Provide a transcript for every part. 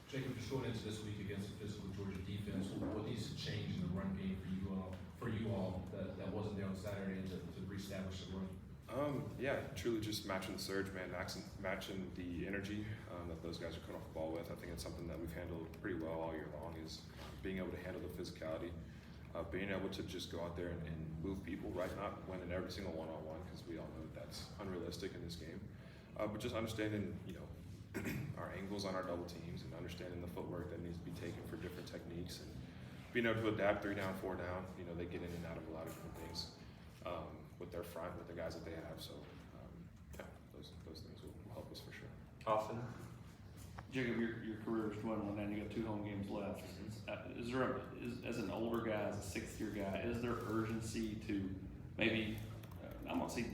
Jacob, just going into this week against the physical Georgia defense, what needs to change in the run game for you all that wasn't there on Saturday to reestablish the run? Yeah, truly just matching the surge, man, matching the energy that those guys are coming off the ball with. I think it's something that we've handled pretty well all year long is being able to handle the physicality, being able to just go out there and move people, right? Not winning every single one-on-one because we all know that that's unrealistic in this game, but just understanding, our angles on our double teams and understanding the footwork that needs to be taken for different techniques and being able to adapt 3 down, 4 down. They get in and out of a lot of different things with their front, with the guys that they have. So, yeah, those things will help us for sure. Austin? Jacob, your career is dwindling down. You got 2 home games left. Is there as an older guy, as a 6th-year guy, is there urgency to maybe, I'm gonna say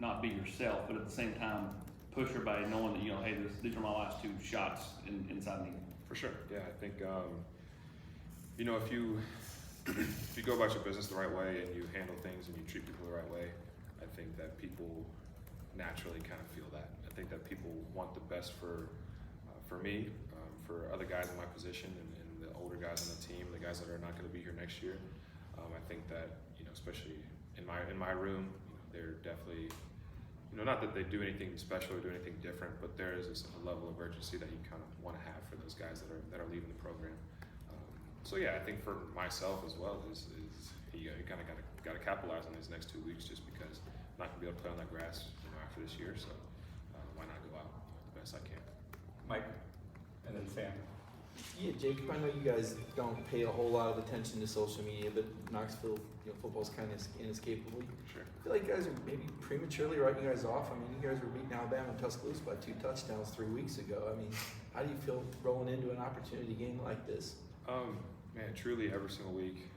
not be yourself, but at the same time push everybody, knowing that hey, these are my last 2 shots inside the game? For sure. Yeah, I think if you go about your business the right way and you handle things and you treat people the right way, I think that people naturally kind of feel that. I think that people want the best for me, for other guys in my position, and the older guys on the team, the guys that are not going to be here next year. I think that especially in my room, they're definitely not that they do anything special or do anything different, but there is a level of urgency that you kind of want to have for those guys that are leaving the program. So yeah, I think for myself as well is you kind of got to capitalize on these next 2 weeks just because I'm not gonna be able to play on that grass after this year. So why not go out the best I can? Mike, and then Sam. Yeah, Jacob, I know you guys don't pay a whole lot of attention to social media, but Knoxville, football's kind of inescapable. Sure. I feel like you guys are maybe prematurely writing you guys off. I mean, you guys were beating Alabama and Tuscaloosa by 2 touchdowns 3 weeks ago. I mean, how do you feel rolling into an opportunity game like this? Man, truly every single week,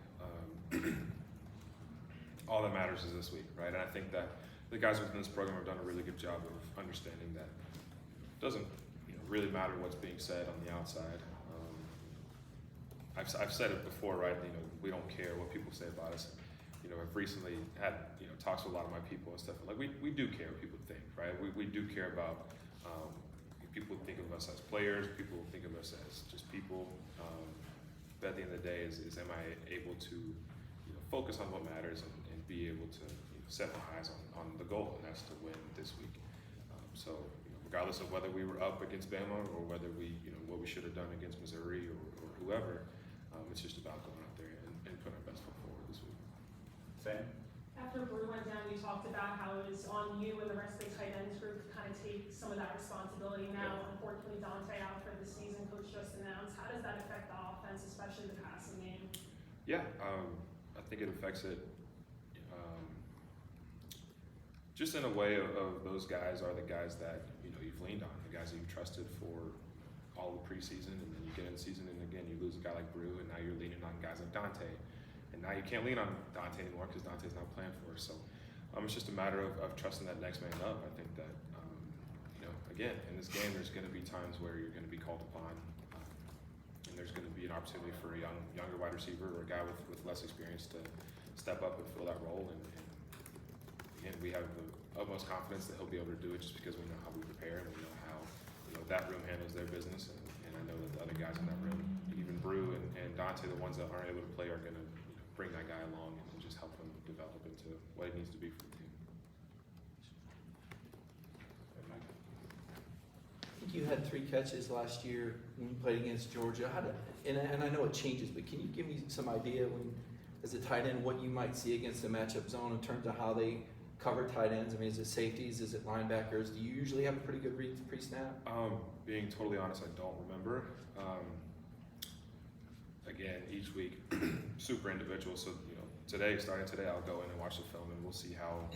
all that matters is this week, right? And I think that the guys within this program have done a really good job of understanding that it doesn't really matter what's being said on the outside. I've said it before, right? We don't care what people say about us. I've recently had talks with a lot of my people and stuff. Like we do care what people think, right? We do care about people think of us as players. People think of us as just people. But at the end of the day, is am I able to focus on what matters and be able to set my eyes on the goal, and that's to win this week. So regardless of whether we were up against Bama or whether we what we should have done against Missouri or whoever, it's just about going out there and putting our best foot forward this week. Sam? After Brew went down, you talked about how it was on you and the rest of the tight ends group to kind of take some of that responsibility now. Yeah. Unfortunately, Dante out for the season, Coach just announced. How does that affect the offense, especially the passing game? Yeah, I think it affects it just in a way of those guys are the guys that you've leaned on, the guys that you've trusted for all the preseason, and then you get in the season and again you lose a guy like Brew, and now you're leaning on guys like Dante. And now you can't lean on Dante anymore because Dante's not playing for us. So it's just a matter of trusting that next man up. I think that, again, in this game, there's going to be times where you're going to be called upon, and there's going to be an opportunity for a younger wide receiver or a guy with less experience to step up and fill that role. And again, we have the utmost confidence that he'll be able to do it just because we know how we prepare and we know how that room handles their business. And I know that the other guys in that room, even Brew and Dante, the ones that aren't able to play, are going to bring that guy along and just help him develop into what it needs to be for the team. I think you had 3 catches last year when you played against Georgia. And I know it changes, but can you give me some idea as a tight end, what you might see against the matchup zone in terms of how they cover tight ends? I mean, is it safeties? Is it linebackers? Do you usually have a pretty good read pre-snap? Being totally honest, I don't remember. Again, each week, super individual. So starting today, I'll go in and watch the film, and we'll see how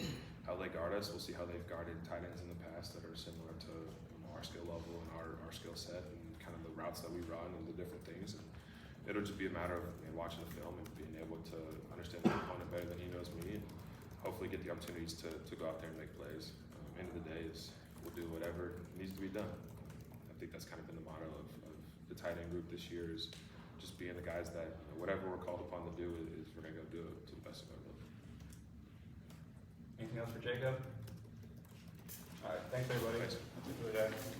they guard us. We'll see how they've guarded tight ends in the past that are similar to our skill level and our skill set, and kind of the routes that we run and the different things. And it'll just be a matter of watching the film and being able to understand the opponent better than he knows me, and hopefully get the opportunities to go out there and make plays. End of the day is we'll do whatever needs to be done. I think that's kind of been the motto of the tight end group this year, is just being the guys that whatever we're called upon to do is we're gonna go do it to the best of our ability. Anything else for Jacob? All right, thanks everybody. Thanks. Enjoy that.